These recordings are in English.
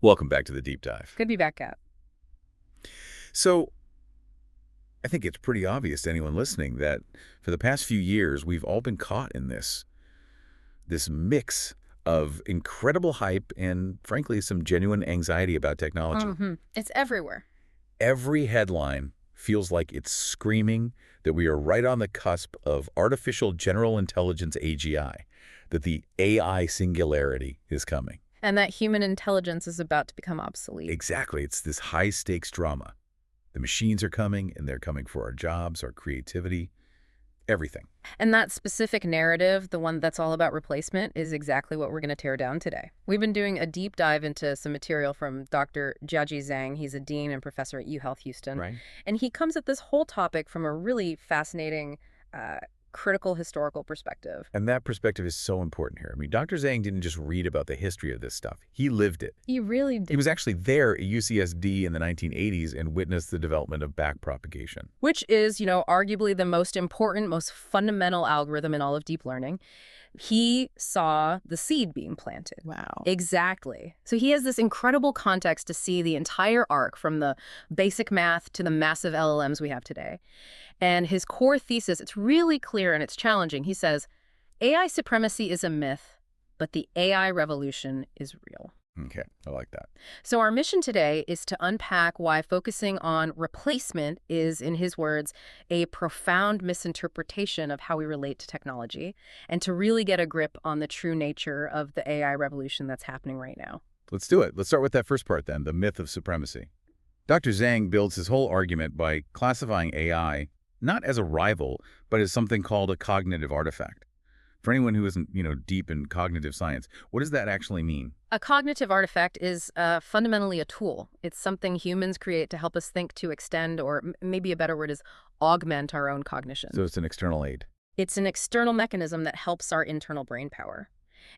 Welcome back to the deep dive. Good to be back at. So, I think it's pretty obvious to anyone listening that for the past few years, we've all been caught in this mix of incredible hype and, frankly, some genuine anxiety about technology. It's everywhere. Every headline feels like it's screaming that we are right on the cusp of artificial general intelligence AGI, that the AI singularity is coming. And that human intelligence is about to become obsolete. Exactly. It's this high-stakes drama. The machines are coming, and they're coming for our jobs, our creativity, everything. And that specific narrative, the one that's all about replacement, is exactly what we're going to tear down today. We've been doing a deep dive into some material from Dr. Jiajie Zhang. He's a dean and professor at UTHealth Houston. Right. And he comes at this whole topic from a really fascinating, critical historical perspective. And that perspective is so important here. I mean, Dr. Zhang didn't just read about the history of this stuff. He lived it. He really did. He was actually there at UCSD in the 1980s and witnessed the development of backpropagation. Which is, arguably the most important, most fundamental algorithm in all of deep learning. He saw the seed being planted. Wow. Exactly. So he has this incredible context to see the entire arc from the basic math to the massive LLMs we have today. And his core thesis, it's really clear and it's challenging. He says, AI supremacy is a myth, but the AI revolution is real. Okay, I like that. So our mission today is to unpack why focusing on replacement is, in his words, a profound misinterpretation of how we relate to technology, and to really get a grip on the true nature of the AI revolution that's happening right now. Let's do it. Let's start with that first part then, the myth of supremacy. Dr. Zhang builds his whole argument by classifying AI not as a rival, but as something called a cognitive artifact. For anyone who isn't, deep in cognitive science, what does that actually mean? A cognitive artifact is fundamentally a tool. It's something humans create to help us think, to extend, or maybe a better word is augment our own cognition. So it's an external aid. It's an external mechanism that helps our internal brain power.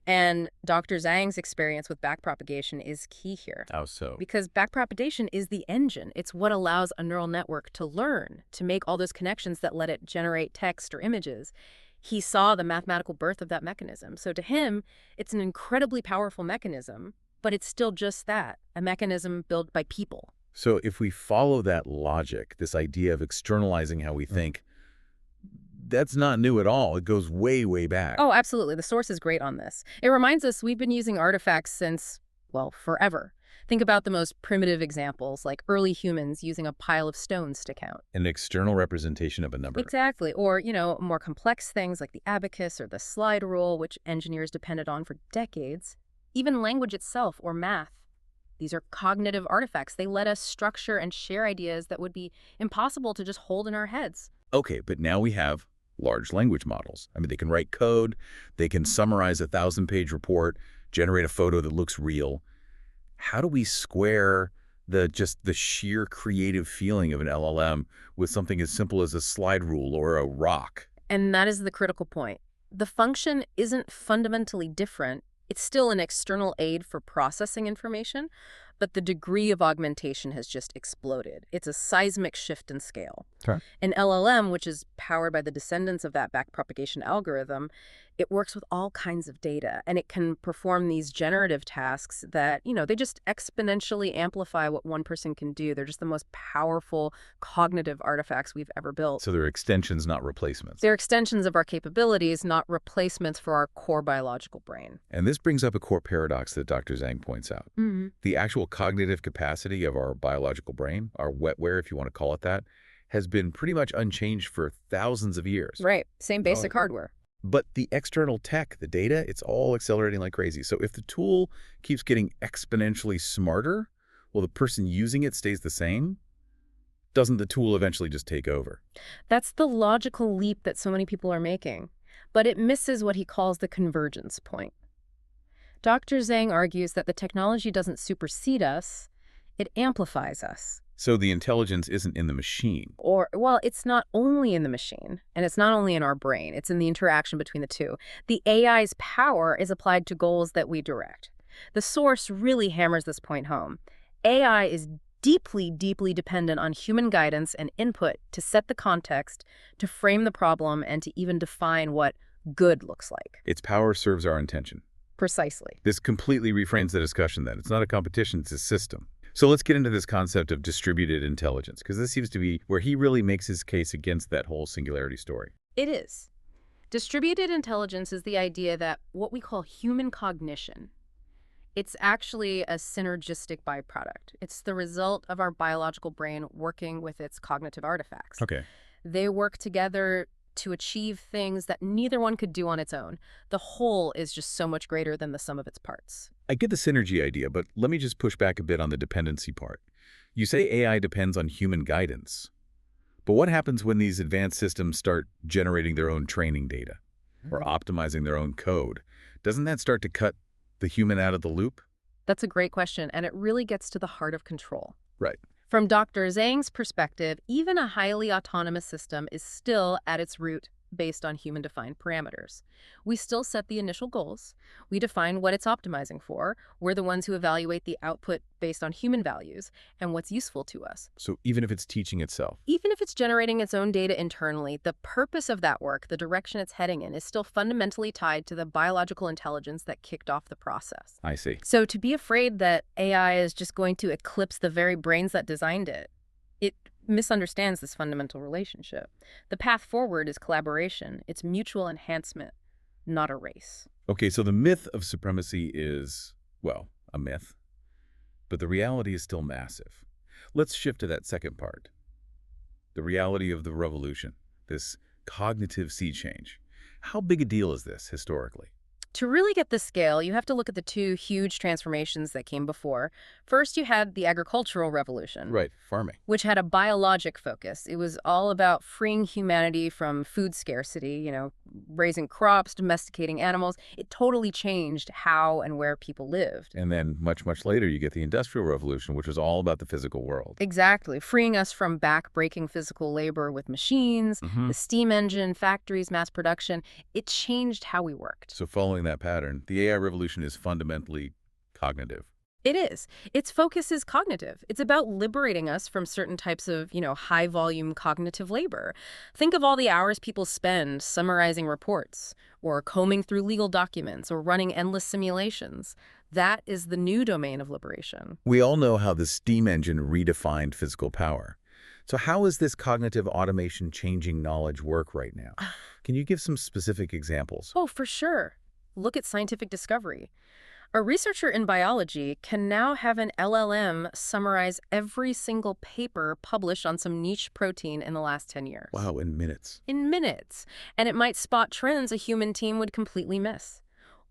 And Dr. Zhang's experience with backpropagation is key here. How so? Because backpropagation is the engine. It's what allows a neural network to learn, to make all those connections that let it generate text or images. He saw the mathematical birth of that mechanism. So to him, it's an incredibly powerful mechanism, but it's still just that, a mechanism built by people. So if we follow that logic, this idea of externalizing how we think, that's not new at all. It goes way, way back. Oh, absolutely. The source is great on this. It reminds us we've been using artifacts since, well, forever. Think about the most primitive examples, like early humans using a pile of stones to count. An external representation of a number. Exactly. Or, more complex things like the abacus or the slide rule, which engineers depended on for decades. Even language itself or math. These are cognitive artifacts. They let us structure and share ideas that would be impossible to just hold in our heads. Okay, but now we have large language models. I mean, they can write code, they can summarize a 1,000-page report, generate a photo that looks real. How do we square the sheer creative feeling of an LLM with something as simple as a slide rule or a rock? And that is the critical point. The function isn't fundamentally different. It's still an external aid for processing information, but the degree of augmentation has just exploded. It's a seismic shift in scale. Sure. An LLM, which is powered by the descendants of that backpropagation algorithm, it works with all kinds of data, and it can perform these generative tasks that, they just exponentially amplify what one person can do. They're just the most powerful cognitive artifacts we've ever built. So they're extensions, not replacements. They're extensions of our capabilities, not replacements for our core biological brain. And this brings up a core paradox that Dr. Zhang points out. Mm-hmm. The actual cognitive capacity of our biological brain, our wetware, if you want to call it that, has been pretty much unchanged for thousands of years. Right. Same basic hardware. But the external tech, the data, it's all accelerating like crazy. So if the tool keeps getting exponentially smarter, while the person using it stays the same, doesn't the tool eventually just take over? That's the logical leap that so many people are making. But it misses what he calls the convergence point. Dr. Zhang argues that the technology doesn't supersede us, it amplifies us. So the intelligence isn't in the machine. Well, it's not only in the machine, and it's not only in our brain. It's in the interaction between the two. The AI's power is applied to goals that we direct. The source really hammers this point home. AI is deeply, deeply dependent on human guidance and input to set the context, to frame the problem, and to even define what good looks like. Its power serves our intention. Precisely. This completely reframes the discussion then. It's not a competition, it's a system. So let's get into this concept of distributed intelligence, because this seems to be where he really makes his case against that whole singularity story. It is. Distributed intelligence is the idea that what we call human cognition, it's actually a synergistic byproduct. It's the result of our biological brain working with its cognitive artifacts. Okay. They work together to achieve things that neither one could do on its own. The whole is just so much greater than the sum of its parts. I get the synergy idea, but let me just push back a bit on the dependency part. You say AI depends on human guidance. But what happens when these advanced systems start generating their own training data or optimizing their own code? Doesn't that start to cut the human out of the loop? That's a great question, and it really gets to the heart of control. Right. From Dr. Zhang's perspective, even a highly autonomous system is still, at its root, based on human-defined parameters. We still set the initial goals. We define what it's optimizing for. We're the ones who evaluate the output based on human values and what's useful to us. So even if it's teaching itself? Even if it's generating its own data internally, the purpose of that work, the direction it's heading in, is still fundamentally tied to the biological intelligence that kicked off the process. I see. So to be afraid that AI is just going to eclipse the very brains that designed it misunderstands this fundamental relationship. The path forward is collaboration. It's mutual enhancement, not a race. Okay, so the myth of supremacy is, well, a myth. But the reality is still massive. Let's shift to that second part. The reality of the revolution, this cognitive sea change. How big a deal is this historically? To really get the scale, you have to look at the two huge transformations that came before. First, you had the agricultural revolution. Right, farming. Which had a biologic focus. It was all about freeing humanity from food scarcity, raising crops, domesticating animals. It totally changed how and where people lived. And then much, much later, you get the Industrial Revolution, which was all about the physical world. Exactly, freeing us from back-breaking physical labor with machines, the steam engine, factories, mass production. It changed how we worked. So following that pattern, the AI revolution is fundamentally cognitive. It is. Its focus is cognitive. It's about liberating us from certain types of, high-volume cognitive labor. Think of all the hours people spend summarizing reports, or combing through legal documents, or running endless simulations. That is the new domain of liberation. We all know how the steam engine redefined physical power. So how is this cognitive automation changing knowledge work right now? Can you give some specific examples? Oh, for sure. Look at scientific discovery. A researcher in biology can now have an LLM summarize every single paper published on some niche protein in the last 10 years. Wow, in minutes. In minutes. And it might spot trends a human team would completely miss.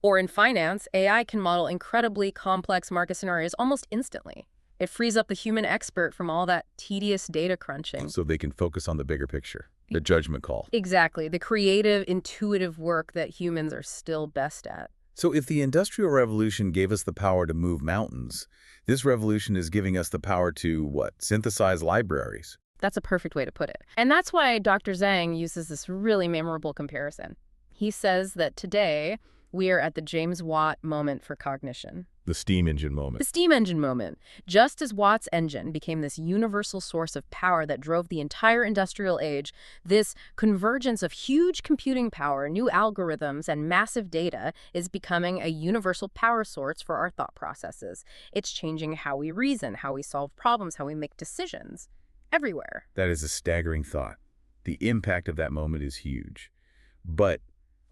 Or in finance, AI can model incredibly complex market scenarios almost instantly. It frees up the human expert from all that tedious data crunching. So they can focus on the bigger picture, the judgment call. Exactly. The creative, intuitive work that humans are still best at. So if the Industrial Revolution gave us the power to move mountains, this revolution is giving us the power to, what, synthesize libraries? That's a perfect way to put it. And that's why Dr. Zhang uses this really memorable comparison. He says that today we are at the James Watt moment for cognition. The steam engine moment. The steam engine moment. Just as Watt's engine became this universal source of power that drove the entire industrial age, this convergence of huge computing power, new algorithms, and massive data is becoming a universal power source for our thought processes. It's changing how we reason, how we solve problems, how we make decisions. Everywhere. That is a staggering thought. The impact of that moment is huge. But,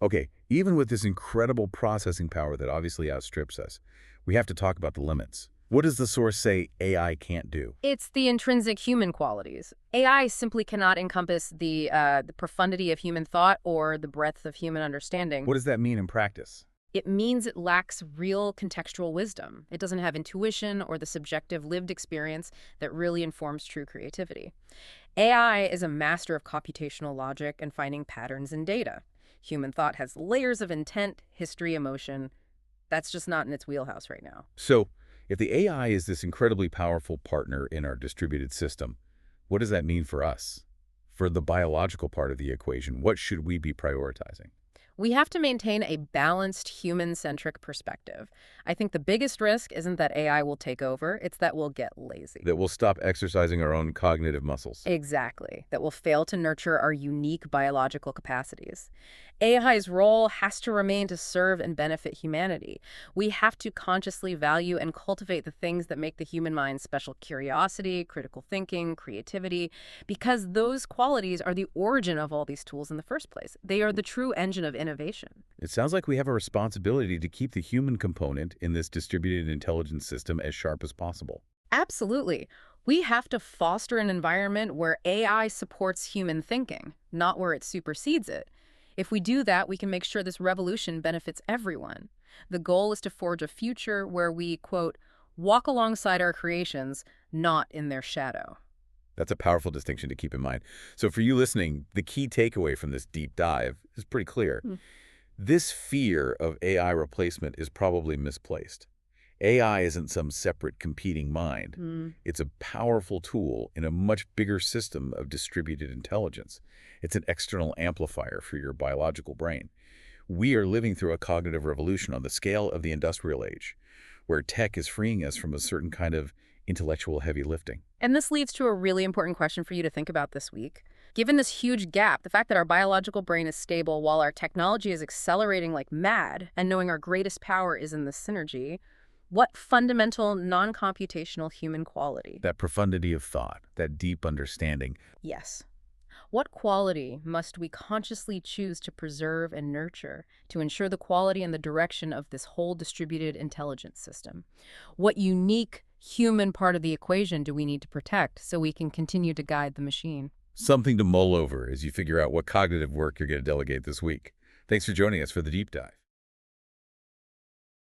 okay, even with this incredible processing power that obviously outstrips us, we have to talk about the limits. What does the source say AI can't do? It's the intrinsic human qualities. AI simply cannot encompass the profundity of human thought or the breadth of human understanding. What does that mean in practice? It means it lacks real contextual wisdom. It doesn't have intuition or the subjective lived experience that really informs true creativity. AI is a master of computational logic and finding patterns in data. Human thought has layers of intent, history, emotion. That's just not in its wheelhouse right now. So, if the AI is this incredibly powerful partner in our distributed system, what does that mean for us? For the biological part of the equation, what should we be prioritizing? We have to maintain a balanced, human-centric perspective. I think the biggest risk isn't that AI will take over, it's that we'll get lazy. That we'll stop exercising our own cognitive muscles. Exactly. That we'll fail to nurture our unique biological capacities. AI's role has to remain to serve and benefit humanity. We have to consciously value and cultivate the things that make the human mind special: curiosity, critical thinking, creativity, because those qualities are the origin of all these tools in the first place. They are the true engine of innovation. It sounds like we have a responsibility to keep the human component in this distributed intelligence system as sharp as possible. Absolutely. We have to foster an environment where AI supports human thinking, not where it supersedes it. If we do that, we can make sure this revolution benefits everyone. The goal is to forge a future where we, quote, walk alongside our creations, not in their shadow. That's a powerful distinction to keep in mind. So for you listening, the key takeaway from this deep dive is pretty clear. This fear of AI replacement is probably misplaced. AI isn't some separate competing mind. It's a powerful tool in a much bigger system of distributed intelligence. It's an external amplifier for your biological brain. We are living through a cognitive revolution on the scale of the industrial age, where tech is freeing us from a certain kind of intellectual heavy lifting. And this leads to a really important question for you to think about this week. Given this huge gap, the fact that our biological brain is stable while our technology is accelerating like mad, and knowing our greatest power is in this synergy, what fundamental, non-computational human quality? That profundity of thought, that deep understanding. Yes. What quality must we consciously choose to preserve and nurture to ensure the quality and the direction of this whole distributed intelligence system? What unique human part of the equation do we need to protect so we can continue to guide the machine? Something to mull over as you figure out what cognitive work you're going to delegate this week. Thanks for joining us for the deep dive.